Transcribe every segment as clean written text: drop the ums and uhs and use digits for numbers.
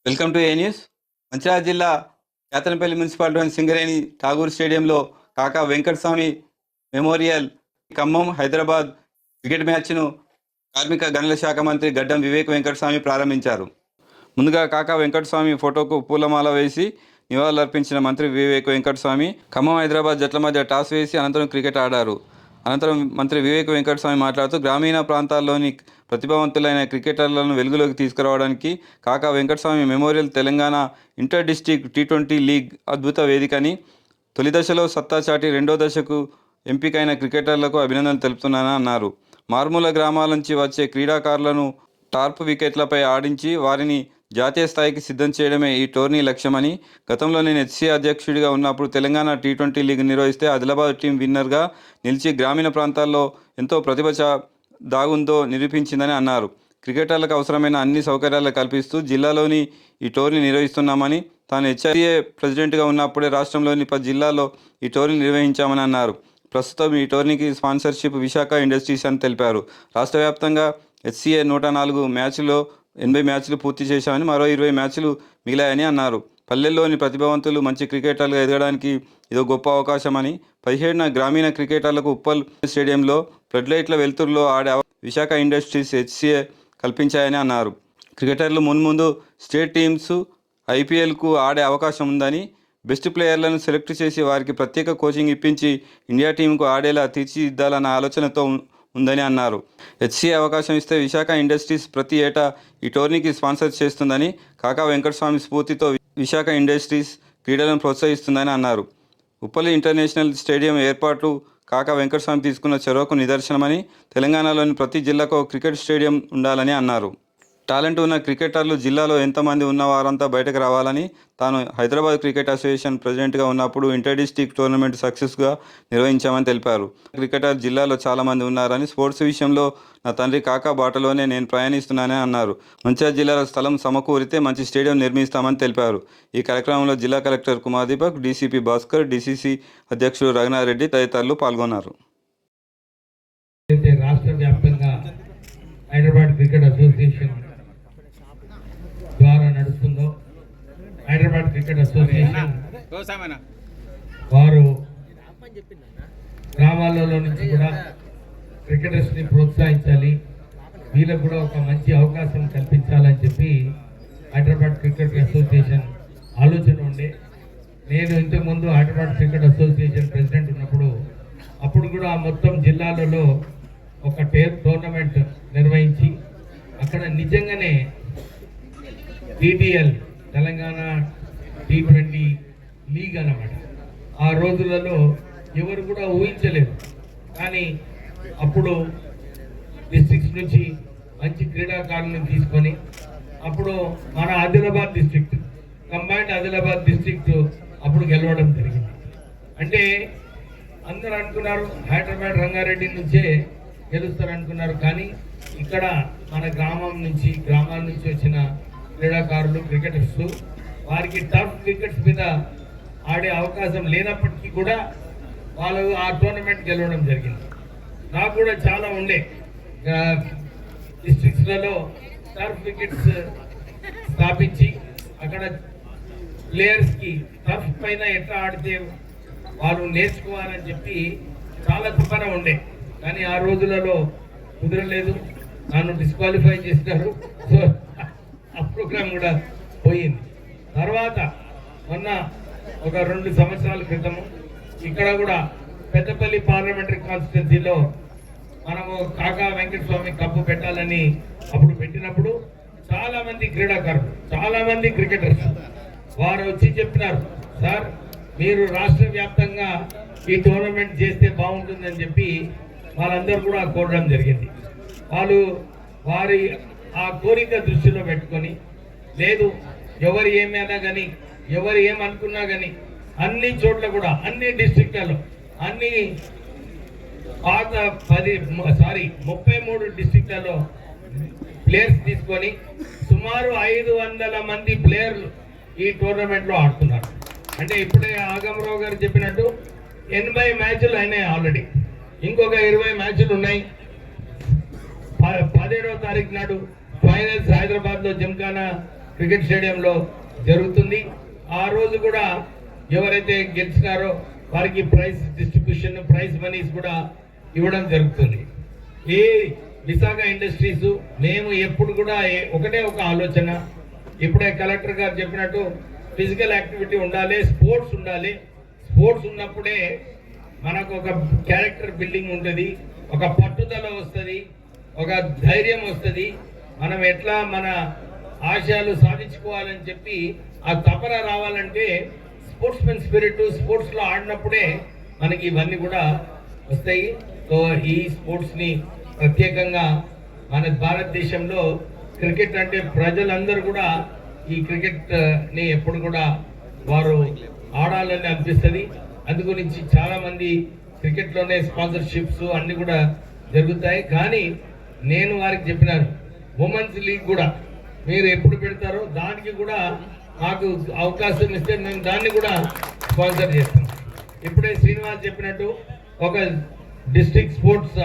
Welcome to A news. Mancherial జిల్లా కేతనపల్లి మున్సిపాలిటీలోని సింగరేణి ఠాగూర్ స్టేడియంలో కాకా వెంకటస్వామి మెమోరియల్ ఖమ్మం హైదరాబాద్ క్రికెట్ మ్యాచ్ను కార్మిక గనుల శాఖ మంత్రి గడ్డం వివేక్ వెంకటస్వామి ప్రారంభించారు. ముందుగా కాకా వెంకటస్వామి ఫోటోకు పూలమాల వేసి నివాళులర్పించిన మంత్రి వివేక్ వెంకటస్వామి ఖమ్మం హైదరాబాద్ జట్ల మధ్య టాస్ వేసి అనంతరం క్రికెట్ ఆడారు. అనంతరం మంత్రి వివేక్ వెంకటస్వామి మాట్లాడుతూ గ్రామీణ ప్రాంతాల్లోని ప్రతిభావంతులైన క్రికెటర్లను వెలుగులోకి తీసుకురావడానికి కాకా Venkataswamy memorial Telangana inter district T20 league అద్భుత వేదికని, తొలి దశలో సత్తా చాటి రెండో దశకు ఎంపికైన క్రికెటర్లకు అభినందనలు తెలుపుతున్నానని అన్నారు. మారుమూల గ్రామాల నుంచి వచ్చే క్రీడాకారులను టార్ప్ వికెట్లపై ఆడించి వారిని జాతీయ స్థాయికి సిద్ధం చేయడమే ఈ టోర్నీ లక్ష్యమని, గతంలో నేను HCA అధ్యక్షుడిగా ఉన్నప్పుడు తెలంగాణ T20 లీగ్ నిర్వహిస్తే ఆదిలాబాద్ టీం విన్నర్గా నిలిచి గ్రామీణ ప్రాంతాల్లో ఎంతో ప్రతిభ దాగుందో నిరూపించిందని అన్నారు. క్రికెటర్లకు అవసరమైన అన్ని సౌకర్యాలు కల్పిస్తూ జిల్లాలోని ఈ టోర్నీ నిర్వహిస్తున్నామని, తాను HCA ప్రెసిడెంట్గా ఉన్నప్పుడే రాష్ట్రంలోని 10 జిల్లాల్లో ఈ టోర్నీ నిర్వహించామని అన్నారు. ప్రస్తుతం ఈ టోర్నీకి స్పాన్సర్షిప్ విశాఖ ఇండస్ట్రీస్ అని తెలిపారు. రాష్ట్ర వ్యాప్తంగా HCA 104 మ్యాచ్ల్లో 80 మ్యాచ్లు పూర్తి చేశామని, మరో 20 మ్యాచ్లు మిగిలాయని అన్నారు. పల్లెల్లోని ప్రతిభావంతులు మంచి క్రికెటర్లుగా ఎదగడానికి ఇదో గొప్ప అవకాశమని, 17న గ్రామీణ క్రికెటర్లకు ఉప్పల్ స్టేడియంలో ఫ్లడ్లైట్ల వెలుతురులో ఆడే విశాఖ ఇండస్ట్రీస్ HCA కల్పించాయని అన్నారు. క్రికెటర్లు మున్ముందు స్టేట్ టీమ్స్ IPLకు ఆడే అవకాశం ఉందని, బెస్ట్ ప్లేయర్లను సెలెక్ట్ చేసి వారికి ప్రత్యేక కోచింగ్ ఇప్పించి ఇండియా టీంకు ఆడేలా తీర్చిదిద్దాలన్న ఆలోచనతో ఉందని అన్నారు. HCA అవకాశం ఇస్తే విశాఖ ఇండస్ట్రీస్ ప్రతి ఏటా ఈ టోర్నీకి స్పాన్సర్ చేస్తుందని, కాకా వెంకటస్వామి స్ఫూర్తితో విశాఖ ఇండస్ట్రీస్ క్రీడలను ప్రోత్సహిస్తుందని అన్నారు. ఉప్పల్ ఇంటర్నేషనల్ స్టేడియం ఏర్పాటు కాకా వెంకటస్వామి తీసుకున్న చొరవకు నిదర్శనమని, తెలంగాణలోని ప్రతి జిల్లాకు క్రికెట్ స్టేడియం ఉండాలని అన్నారు. టాలెంట్ ఉన్న క్రికెటర్లు జిల్లాలో ఎంతమంది ఉన్న వారంతా బయటకు రావాలని, తాను హైదరాబాద్ క్రికెట్ అసోసియేషన్ ప్రెసిడెంట్గా ఉన్నప్పుడు ఇంటర్ డిస్ట్రిక్ట్ టోర్నమెంట్ సక్సెస్గా నిర్వహించామని తెలిపారు. క్రికెటర్ జిల్లాలో చాలామంది ఉన్నారని, స్పోర్ట్స్ విషయంలో నా తండ్రి కాకా బాటలోనే నేను ప్రయాణిస్తున్నానని అన్నారు. మంచిర్యాల జిల్లాలో స్థలం సమకూరితే మంచి స్టేడియం నిర్మిస్తామని తెలిపారు. ఈ కార్యక్రమంలో జిల్లా collector Kumar Deepak, DCP Bhaskar, DCC అధ్యక్షుడు రఘునాథరెడ్డి తదితరులు పాల్గొన్నారు. రాష్ట్ర వ్యాప్తంగా హైదరాబాద్ క్రికెట్ అసోసియేషన్ ద్వారా నడుస్తుందో, హైదరాబాద్ క్రికెట్ అసోసియేషన్ వారు గ్రామాలలో నుంచి కూడా క్రికెటర్స్ని ప్రోత్సహించాలి, వీళ్ళకు కూడా ఒక మంచి అవకాశం కల్పించాలని చెప్పి హైదరాబాద్ క్రికెట్ అసోసియేషన్ ఆలోచన ఉండే. నేను ఇంతకుముందు హైదరాబాద్ క్రికెట్ అసోసియేషన్ ప్రెసిడెంట్ ఉన్నప్పుడు అప్పుడు కూడా మొత్తం జిల్లాలలో ఒక టోర్నమెంట్ నిర్వహించి అక్కడ నిజంగానే TTL తెలంగాణ T20 లీగ్ అన్నమాట. ఆ రోజులలో ఎవరు కూడా ఊహించలేదు. కానీ అప్పుడు డిస్ట్రిక్ట్స్ నుంచి మంచి క్రీడాకారులను తీసుకొని అప్పుడు మన Adilabad district combined Adilabad district అప్పుడు గెలవడం జరిగింది. అంటే అందరూ అనుకున్నారు హైదరాబాద్ రంగారెడ్డి నుంచే గెలుస్తారు అనుకున్నారు. కానీ ఇక్కడ మన గ్రామాల నుంచి వచ్చిన క్రీడాకారులు క్రికెటర్స్ వారికి టఫ్ వికెట్స్ మీద ఆడే అవకాశం లేనప్పటికీ కూడా వాళ్ళు ఆ టోర్నమెంట్ గెలవడం జరిగింది. నాకు కూడా చాలా ఉండే డిస్ట్రిక్ట్స్లలో టర్ఫ్ వికెట్స్ స్థాపించి అక్కడ ప్లేయర్స్కి టర్ఫ్ పైన ఎట్లా ఆడితే వాళ్ళు నేర్చుకోవాలని చెప్పి చాలా తపన ఉండే. కానీ ఆ రోజులలో కుదరలేదు, నన్ను డిస్క్వాలిఫై చేసినారు. సో ఆ ప్రోగ్రాం కూడా పోయింది. తర్వాత మొన్న ఒక 2 సంవత్సరాల క్రితము ఇక్కడ కూడా పెద్దపల్లి పార్లమెంటరీ కాన్స్టిట్యున్సీలో మనము కాకా వెంకటస్వామి కప్పు పెట్టాలని అప్పుడు పెట్టినప్పుడు చాలామంది క్రీడాకారులు, చాలామంది క్రికెటర్స్ వారు వచ్చి చెప్పినారు, సార్ మీరు రాష్ట్ర వ్యాప్తంగా ఈ టోర్నమెంట్ చేస్తే బాగుంటుందని చెప్పి వాళ్ళందరూ కూడా కోరడం జరిగింది. వాళ్ళు వారి ఆ కోరిక దృష్టిలో పెట్టుకొని, లేదు ఎవరు ఏమైనా కానీ ఎవరు ఏమనుకున్నా కానీ అన్ని చోట్ల కూడా అన్ని డిస్ట్రిక్ట్లలో అన్ని పాత 33 డిస్ట్రిక్ట్లలో ప్లేయర్స్ తీసుకొని సుమారు 500 మంది ప్లేయర్లు ఈ టోర్నమెంట్లో ఆడుతున్నారు. అంటే ఇప్పుడే ఆగమరావు గారు చెప్పినట్టు 80 మ్యాచ్లు అయినాయి ఆల్రెడీ, ఇంకొక 20 మ్యాచ్లు ఉన్నాయి. 17వ తారీఖు నాడు ఫైనల్స్ హైదరాబాద్లో జిమ్ఖానా క్రికెట్ స్టేడియంలో జరుగుతుంది. ఆ రోజు కూడా ఎవరైతే గెలిచినారో వారికి ప్రైజ్ డిస్ట్రిబ్యూషన్, ప్రైజ్ మనీస్ కూడా ఇవ్వడం జరుగుతుంది. ఈ విశాఖ ఇండస్ట్రీస్ మేము ఎప్పుడు కూడా ఒకటే ఒక ఆలోచన, ఇప్పుడే కలెక్టర్ గారు చెప్పినట్టు ఫిజికల్ యాక్టివిటీ ఉండాలి, స్పోర్ట్స్ ఉండాలి. స్పోర్ట్స్ ఉన్నప్పుడే మనకు ఒక క్యారెక్టర్ బిల్డింగ్ ఉంటుంది, ఒక పట్టుదల వస్తుంది, ఒక ధైర్యం వస్తుంది. మనం ఎట్లా మన ఆశయాలు సాధించుకోవాలని చెప్పి ఆ తపన రావాలంటే స్పోర్ట్స్ మెన్ స్పిరిట్, స్పోర్ట్స్లో ఆడినప్పుడే మనకి ఇవన్నీ కూడా వస్తాయి. సో ఈ స్పోర్ట్స్ని ప్రత్యేకంగా మన భారతదేశంలో క్రికెట్ అంటే ప్రజలందరూ కూడా ఈ క్రికెట్ని ఎప్పుడు కూడా వారు ఆడాలని అనిపిస్తుంది. అందుగురించి చాలామంది క్రికెట్లోనే స్పాన్సర్షిప్స్ అన్నీ కూడా జరుగుతాయి. కానీ నేను వారికి చెప్పినాను, ఉమెన్స్ లీగ్ కూడా మీరు ఎప్పుడు పెడతారో దానికి కూడా మాకు అవకాశం ఇస్తే మేము దాన్ని కూడా స్పాన్సర్ చేస్తాం. ఇప్పుడే శ్రీనివాస్ చెప్పినట్టు ఒక డిస్ట్రిక్ట్ స్పోర్ట్స్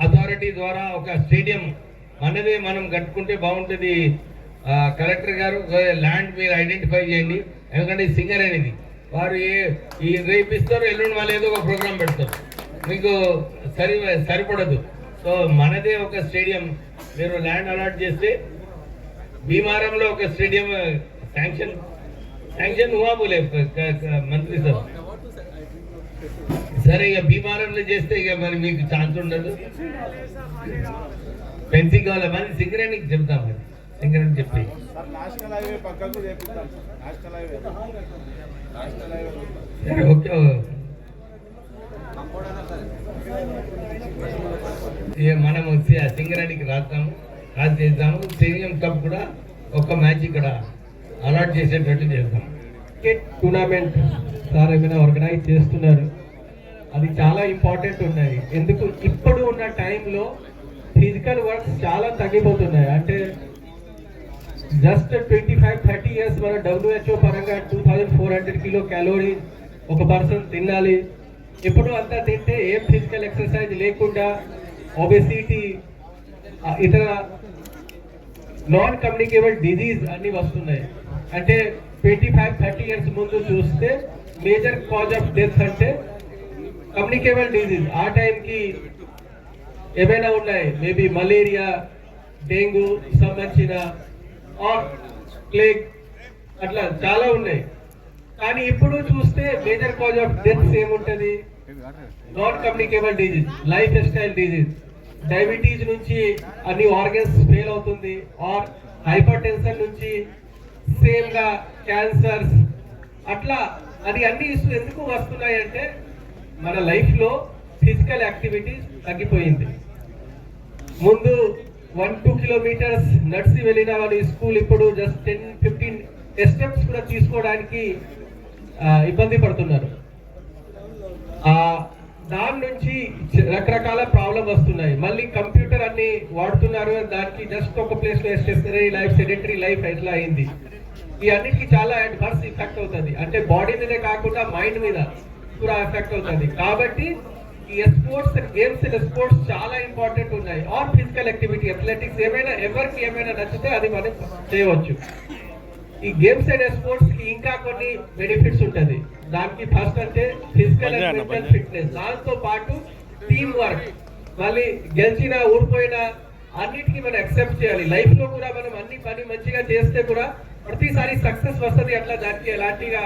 అథారిటీ ద్వారా ఒక స్టేడియం మనదే మనం కట్టుకుంటే బాగుంటుంది. కలెక్టర్ గారు ల్యాండ్ మీరు ఐడెంటిఫై చేయండి, ఎందుకంటే సింగర్ అనేది వారు ఈ రేపు ఇస్తారు, ఎల్లుండి వాళ్ళు ఏదో ఒక ప్రోగ్రామ్ పెడతారు, మీకు సరిపడదు. సో మనదే ఒక స్టేడియం మీరు ల్యాండ్ అలాట్ చేస్తే భీమారంలో ఒక స్టేడియం శాంక్షన్ హువా బోలే మంత్రి సార్. సరే ఇక భీమారంలో చేస్తే ఇక మరి మీకు ఛాన్స్ ఉండదు. ఫెన్సింగ్ కావాలి, మరి సింగరేణికి చెప్తాం, మరి సింగరేణి చెప్పి సరే ఓకే. మనము సింగరేణికి రాస్తాము, రాసి చేద్దాము. స్టేడియం కప్ కూడా ఒక్క మ్యాచ్ ఇక్కడ అలాట్ చేసేటట్టు చేద్దాం. క్రికెట్ టూర్నమెంట్ సార్ ఏమైనా ఆర్గనైజ్ చేస్తున్నారు, అది చాలా ఇంపార్టెంట్ ఉన్నాయి. ఎందుకు ఇప్పుడు ఉన్న టైంలో ఫిజికల్ వర్క్స్ చాలా తగ్గిపోతున్నాయి. అంటే జస్ట్ 25-30 ఇయర్స్ మన WHO పరంగా 2400 కిలో క్యాలోరీ ఒక పర్సన్ తినాలి. ఇప్పుడు అంతా తింటే ఏం ఫిజికల్ ఎక్సర్సైజ్ లేకుండా ఒబెసిటీ, ఇతర నాన్ కమ్యూనికేబుల్ డిజీజ్ అన్ని వస్తున్నాయి. అంటే 25-30 ఇయర్స్ ముందు చూస్తే మేజర్ కాజ్ ఆఫ్ డెత్ అంటే కమ్యూనికేబుల్ డిజీజ్. ఆ టైంకి ఏమైనా ఉన్నాయి, మేబీ మలేరియా, డెంగ్యూ సంబంధించిన ఆర్ ప్లేగ్, అట్లా చాలా ఉన్నాయి. కానీ ఇప్పుడు చూస్తే మేజర్ కాజ్ ఆఫ్ డెత్స్ ఏముంటుంది, non communicable disease, life style disease. Diabetes నుంచి అన్ని ఆర్గన్స్ ఫెయిల్ అవుతుంది, ఆర్ హైపర్ టెన్షన్ నుంచి సేమ్ గా క్యాన్సర్స్, అట్లా అది అన్ని ఇష్యూస్ ఎందుకు వస్తున్నాయి అంటే మన లైఫ్ లో ఫిజికల్ యాక్టివిటీస్ తగ్గిపోయింది. ముందు 1-2 కిలోమీటర్స్ నడిచి వెళ్ళిన వాళ్ళు స్కూల్ ఇప్పుడు జస్ట్ 10-15 స్టెప్స్ కూడా తీసుకోవడానికి ఇబ్బంది పడుతున్నారు. దాని నుంచి రకరకాల ప్రాబ్లం వస్తున్నాయి. మళ్ళీ కంప్యూటర్ అన్ని వాడుతున్నారు, దానికి జస్ట్ ఒక ప్లేస్ లో స్టేషనరీ లైఫ్, సెడెంటరీ లైఫ్ ఎట్లా అయింది. ఈ అన్నిటికీ చాలా అడ్వర్స్ ఎఫెక్ట్ అవుతుంది. అంటే బాడీ మీదే కాకుండా మైండ్ మీద కూడా ఎఫెక్ట్ అవుతుంది. కాబట్టి ఈ స్పోర్ట్స్, గేమ్స్ అండ్ స్పోర్ట్స్ చాలా ఇంపార్టెంట్ ఉన్నాయి. ఆర్ ఫిజికల్ యాక్టివిటీ, అథ్లెటిక్స్, ఏమైనా ఎవరికి ఏమైనా నచ్చితే అది మనం చేయవచ్చు. ఈ గేమ్స్ అండ్ స్పోర్ట్స్ కి ఇంకా కొన్ని బెనిఫిట్స్ ఉంటుంది. దానికి ఫస్ట్ అంటే ఫిజికల్ అండ్ మెంటల్ ఫిట్నెస్, దాంతో పాటు టీమ్ వర్క్. మళ్ళీ గెలిచినా ఓడిపోయినా అన్నిటికీ మనం అక్సెప్ట్ చేయాలి. లైఫ్ లో కూడా మనం అన్ని పని మంచిగా చేస్తే కూడా ప్రతిసారి సక్సెస్ వస్తుంది అట్లా దానికి ఎలాంటిగా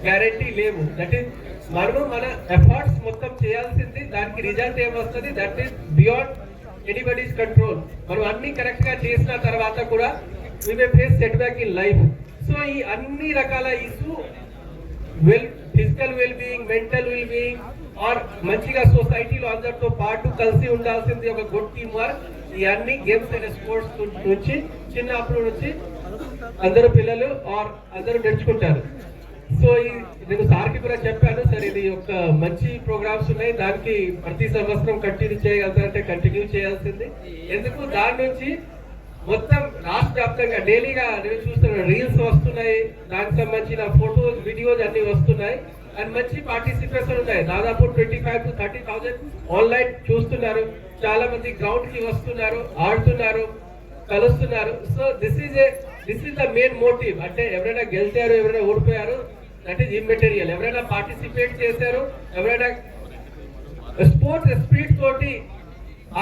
గ్యారంటీ లేవు. దట్ ఈస్ మనము మన ఎఫర్ట్స్ మొత్తం చేయాల్సింది, దానికి రిజల్ట్ ఏమొస్తుంది that is beyond anybody's control. మనం అన్ని కరెక్ట్ గా చేసిన తర్వాత కూడా we may face setback in life. So ఈ అన్ని రకాల issue physical well being, mental well being, or మంచిగా సొసైటీలో అందరితో పాటు కలిసి ఉండాల్సింది ఒక గుడ్ టీమ్ వర్క్. ఈ అన్ని గేమ్స్ అండ్ స్పోర్ట్స్ నుంచి చిన్నప్పటి నుంచి అందరు పిల్లలు ఆర్ అందరూ నేర్చుకుంటారు. సో నేను సార్కి కూడా చెప్పాను, సార్ ఇది ఒక మంచి ప్రోగ్రామ్స్ ఉన్నాయి, దానికి ప్రతి సంవత్సరం కంటిన్యూ చేయగలుగుతారంటే కంటిన్యూ చేయాల్సింది. ఎందుకు దాని నుంచి మొత్తం రాష్ట్ర వ్యాప్తంగా డైలీగా నేను చూస్తున్నా రీల్స్ వస్తున్నాయి, దానికి సంబంధించిన ఫోటోస్, వీడియోస్ అన్ని వస్తున్నాయి. అండ్ మంచి పార్టిసిపేషన్ ఉన్నాయి. దాదాపు 25,000 to 30,000 ఆన్లైన్ చూస్తున్నారు. చాలా మంది గ్రౌండ్ కి వస్తున్నారు, ఆడుతున్నారు, కలుస్తున్నారు. So this is a this is the main motive. అంటే ఎవరైనా గెలిచారు, ఎవరైనా ఓడిపోయారు, దట్ ఈస్ ఇమ్మెటీరియల్. ఎవరైనా పార్టిసిపేట్ చేశారు, ఎవరైనా స్పోర్ట్స్ స్పీడ్ తోటి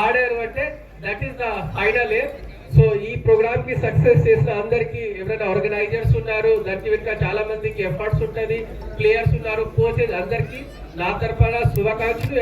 ఆడారు అంటే that is the final aim. So ఈ ప్రోగ్రామ్ కి సక్సెస్ చేసిన అందరికి, ఎవరైనా ఆర్గనైజర్స్ ఉన్నారు, దానికి వెనుక చాలా మందికి ఎఫర్ట్స్ ఉంటుంది, ప్లేయర్స్ ఉన్నారు, కోచెస్, అందరికి నా తరఫున శుభాకాంక్షలు.